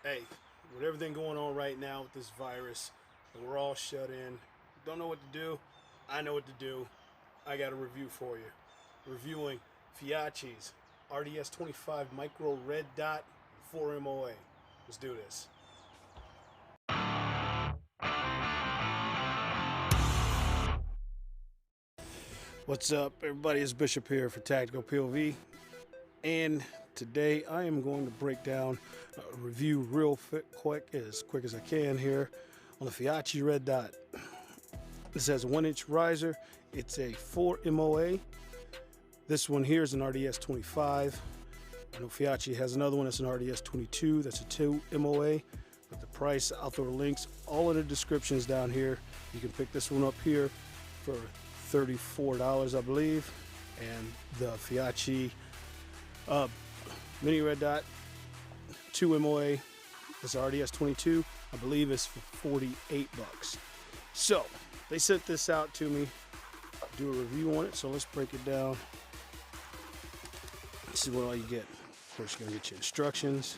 Hey, with everything going on right now with this virus, and we're all shut in, don't know what to do, I know what to do. I got a review for you. Reviewing Feyachi's RDS-25 Micro Red Dot 4 MOA. Let's do this. What's up, everybody? It's Bishop here for Tactical POV, and today I am going to break down a review real quick as I can here on the Feyachi Red Dot. This has a 1-inch riser. It's a 4 MOA. This one here is an RDS-25. I know Feyachi has another one that's an RDS-22. That's a 2 MOA. But the price, I'll throw the links all in the descriptions down here. You can pick this one up here for $34, I believe. And the Feyachi Mini Red Dot 2 MOA, this RDS-22, I believe is for 48 bucks. So they sent this out to me, do a review on it, so let's break it down. Let's see what all you get. Of course, you're gonna get your instructions.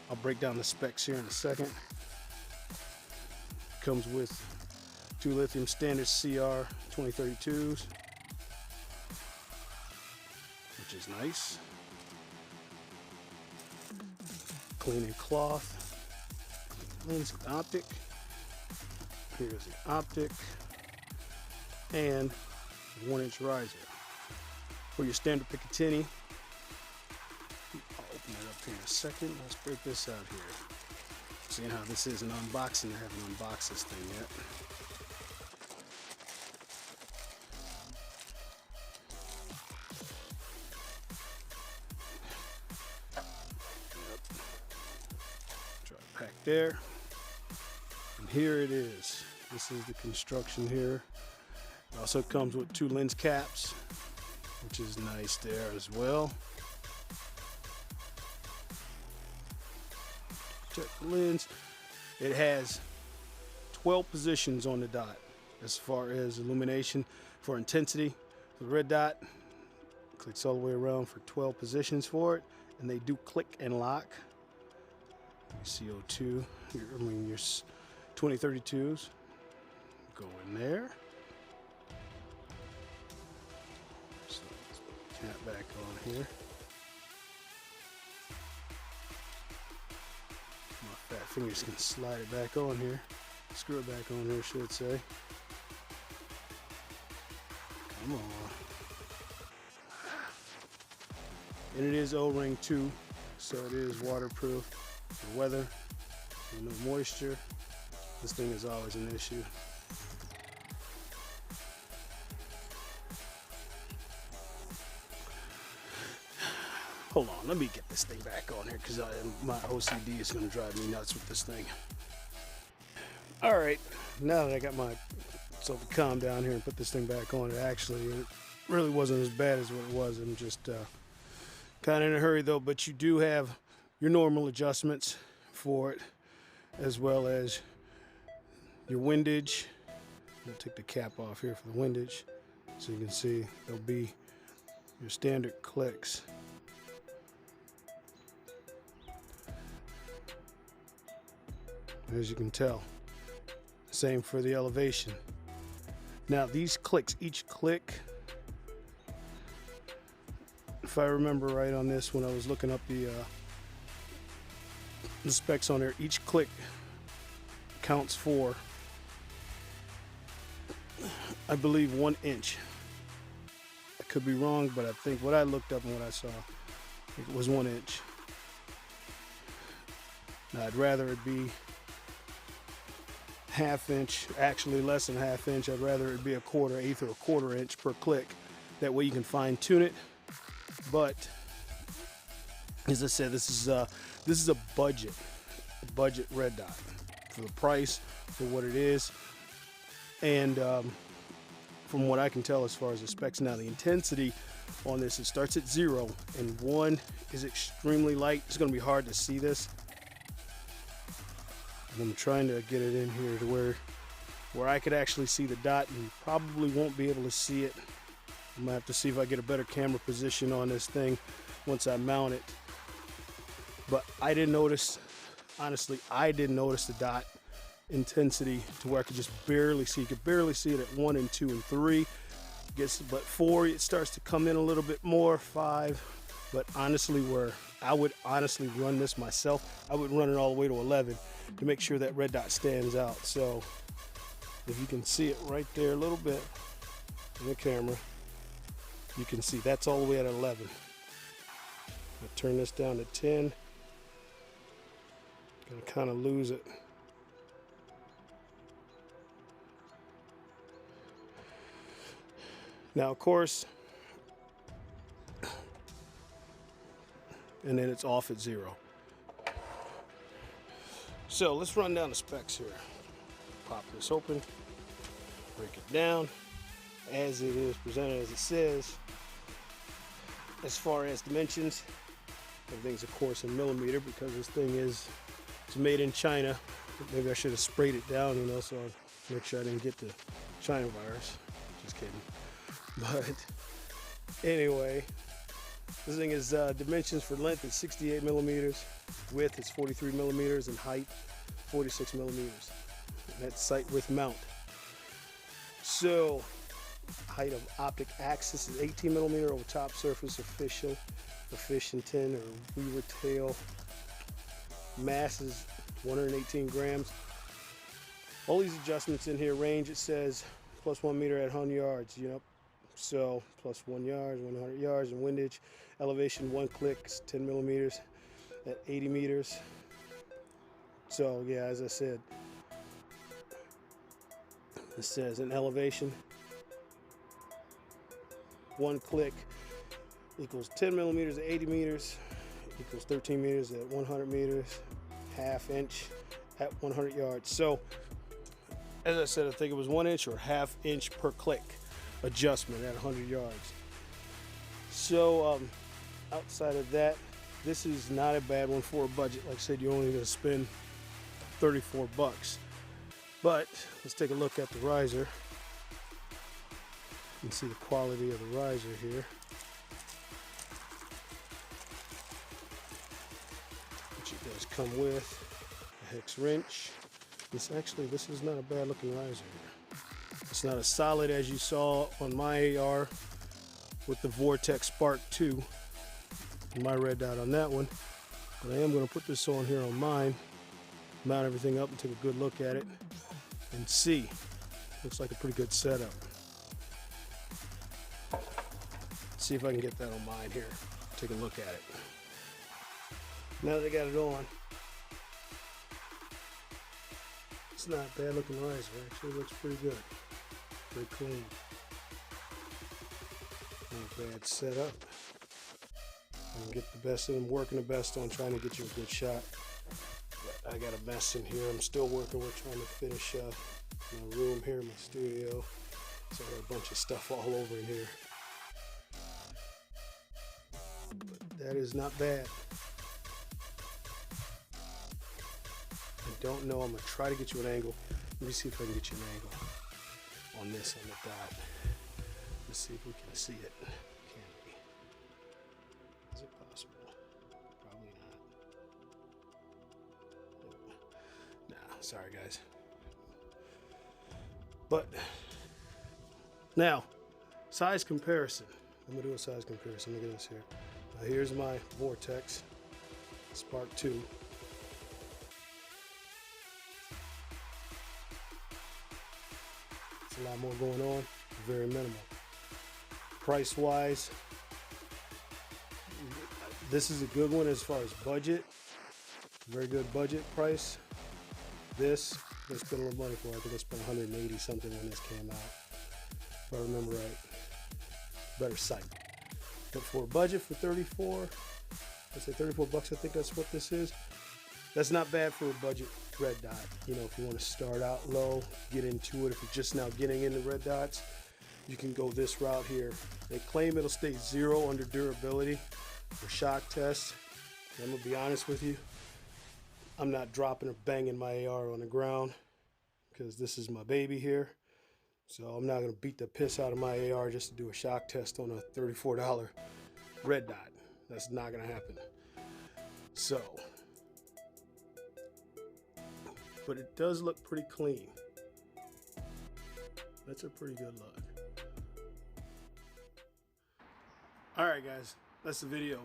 I'll break down the specs here in a second. Comes with 2 lithium standard CR 2032s, which is nice. Cleaning cloth, lens optic. Here's the optic and 1-inch riser. For your standard Picatinny, I'll open it up here in a second. Let's break this out here. Seeing how this is an unboxing, I haven't unboxed this thing yet. Try to pack there. And here it is. This is the construction here. It also comes with 2 lens caps, which is nice there as well. Check the lens. It has 12 positions on the dot as far as illumination. For intensity, the red dot clicks all the way around for 12 positions for it, and they do click and lock. CO2, your 2032s go in there. So let's put the cap back on here. My fat fingers can slide it back on here. Screw it back on here, I should say. Come on. And it is O-ring too, so it is waterproof for weather. No moisture. This thing is always an issue. Hold on, let me get this thing back on here because my OCD is going to drive me nuts with this thing. All right, now that I got myself to calm down here and put this thing back on, it really wasn't as bad as what it was. I'm just kind of in a hurry though, but you do have your normal adjustments for it, as well as your windage. I'll take the cap off here for the windage so you can see there'll be your standard clicks. As you can tell, same for the elevation. Now these clicks, each click, if I remember right on this when I was looking up the specs on there, each click counts for, I believe, 1 inch. I could be wrong, but I think what I looked up and what I saw, it was 1 inch. Now I'd rather it be ½ inch, actually less than ½ inch. I'd rather it be a 1/4, or a 1/4 inch per click. That way you can fine tune it. But as I said, this is a budget red dot for the price, for what it is, and from what I can tell as far as the specs. Now the intensity on this, it starts at 0, and 1 is extremely light. It's going to be hard to see this, and I'm trying to get it in here to where I could actually see the dot, and you probably won't be able to see it. I'm gonna have to see if I get a better camera position on this thing once I mount it. But I didn't notice honestly, I didn't notice the dot intensity to where I could just barely see. You could barely see it at 1 and 2 and 3. But 4, it starts to come in a little bit more. 5, but honestly, where I would honestly run this myself, I would run it all the way to 11 to make sure that red dot stands out. So if you can see it right there a little bit in the camera, you can see that's all the way at 11. I turn this down to 10. Gonna kind of lose it. Now, of course, and then it's off at 0. So let's run down the specs here. Pop this open, break it down as it is presented, as it says. As far as dimensions, everything's of course in millimeter because this thing it's made in China. Maybe I should have sprayed it down, you know, so I make sure I didn't get the China virus. Just kidding. But anyway, this thing is dimensions for length is 68 millimeters, width is 43 millimeters, and height 46 millimeters. And that's sight width mount. So height of optic axis is 18 millimeter over top surface official, a fish and tin or weaver tail. Mass is 118 grams. All these adjustments in here range, it says plus 1 meter at 100 yards, you know. So plus 1 yard, 100 yards, and windage. Elevation 1 click is 10 millimeters at 80 meters. So yeah, as I said, it says an elevation 1 click equals 10 millimeters at 80 meters, equals 13 meters at 100 meters, ½ inch at 100 yards. So as I said, I think it was 1 inch or ½ inch per click adjustment at 100 yards. So outside of that, this is not a bad one for a budget. Like I said, you're only going to spend 34 bucks. But let's take a look at the riser. You can see the quality of the riser here. Which it does come with a hex wrench. This is not a bad looking riser here. It's not as solid as you saw on my AR with the Vortex Spark 2 and my red dot on that one. But I am going to put this on here on mine, mount everything up and take a good look at it and see. Looks like a pretty good setup. See if I can get that on mine here. Take a look at it. Now that I got it on, it's not a bad looking riser. Actually looks pretty good. Pretty clean. Not a bad setup. I can get the best of them, working the best on trying to get you a good shot. But I got a mess in here. I'm still working with trying to finish my room here, my studio. So I got a bunch of stuff all over in here. But that is not bad. I don't know. I'm going to try to get you an angle. Let me see if I can get you an angle on this, on the dot. Let's see if we can see it. Can we? Is it possible? Probably not. Nah, sorry guys. But now, size comparison. I'm gonna do a size comparison. Look at this here. Here's my Vortex Spark 2. A lot more going on, very minimal. Price wise, this is a good one as far as budget. Very good budget price. This, I spent a little money for. I think I spent 180 something when this came out, if I remember right. Better sight. But for a budget for 34, let's say 34 bucks, I think that's what this is. That's not bad for a budget red dot. You know, if you want to start out low, get into it. If you're just now getting into red dots, you can go this route here. They claim it'll stay 0 under durability for shock tests. I'm gonna be honest with you, I'm not dropping or banging my AR on the ground because this is my baby here. So I'm not gonna beat the piss out of my AR just to do a shock test on a $34 red dot. That's not gonna happen. So but it does look pretty clean. That's a pretty good look. All right, guys, that's the video.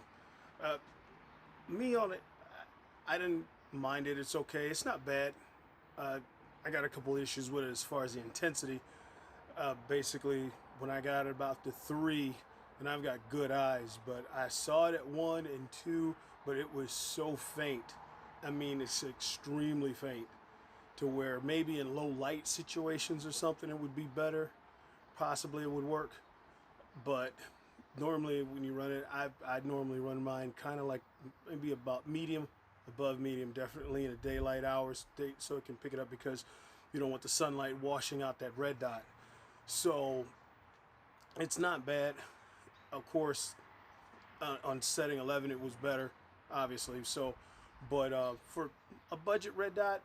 Me on it, I didn't mind it. It's okay. It's not bad. I got a couple issues with it as far as the intensity. Basically, when I got it about the 3, and I've got good eyes, but I saw it at 1 and 2, but it was so faint. I mean, it's extremely faint, to where maybe in low light situations or something it would be better. Possibly it would work, but normally when you run it, I normally run mine kind of like maybe about medium, above medium, definitely in the daylight hours, so it can pick it up, because you don't want the sunlight washing out that red dot. So it's not bad. Of course, on setting 11 it was better, obviously. So, but for a budget red dot,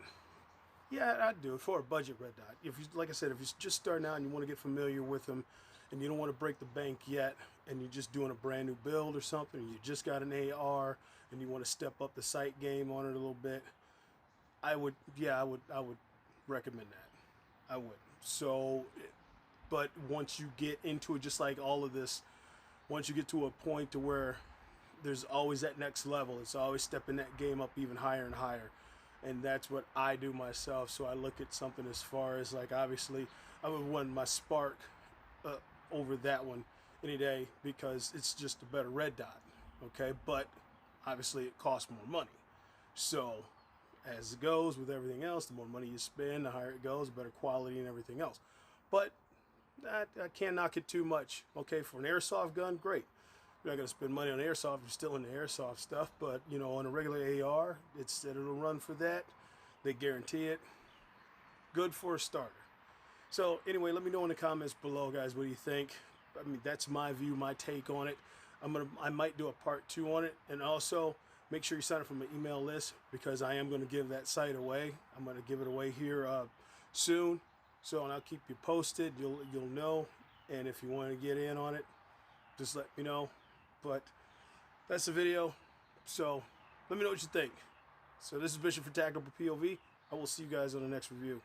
yeah, I'd do it for a budget red dot. If you, like I said, if you're just starting out and you want to get familiar with them, and you don't want to break the bank yet, and you're just doing a brand new build or something, you just got an AR and you want to step up the sight game on it a little bit, I would recommend that. I would. So, but once you get into it, just like all of this, once you get to a point to where there's always that next level, it's always stepping that game up even higher and higher. And that's what I do myself. So I look at something as far as, like, obviously I would want my Spark over that one any day, because it's just a better red dot. Okay, but obviously it costs more money. So as it goes with everything else, the more money you spend, the higher it goes, better quality and everything else. But I can't knock it too much. Okay, for an airsoft gun, great. You're not going to spend money on airsoft if you're still into airsoft stuff, but you know, on a regular AR, it'll run for that. They guarantee it. Good for a starter. So anyway, let me know in the comments below, guys, what do you think? I mean, that's my view, my take on it. I might do a part 2 on it, and also make sure you sign up for my email list, because I am going to give that site away. I'm going to give it away here soon. So, and I'll keep you posted. You'll know, and if you want to get in on it, just let me know. But that's the video. So let me know what you think. So this is Bishop for Tactical POV. I will see you guys on the next review.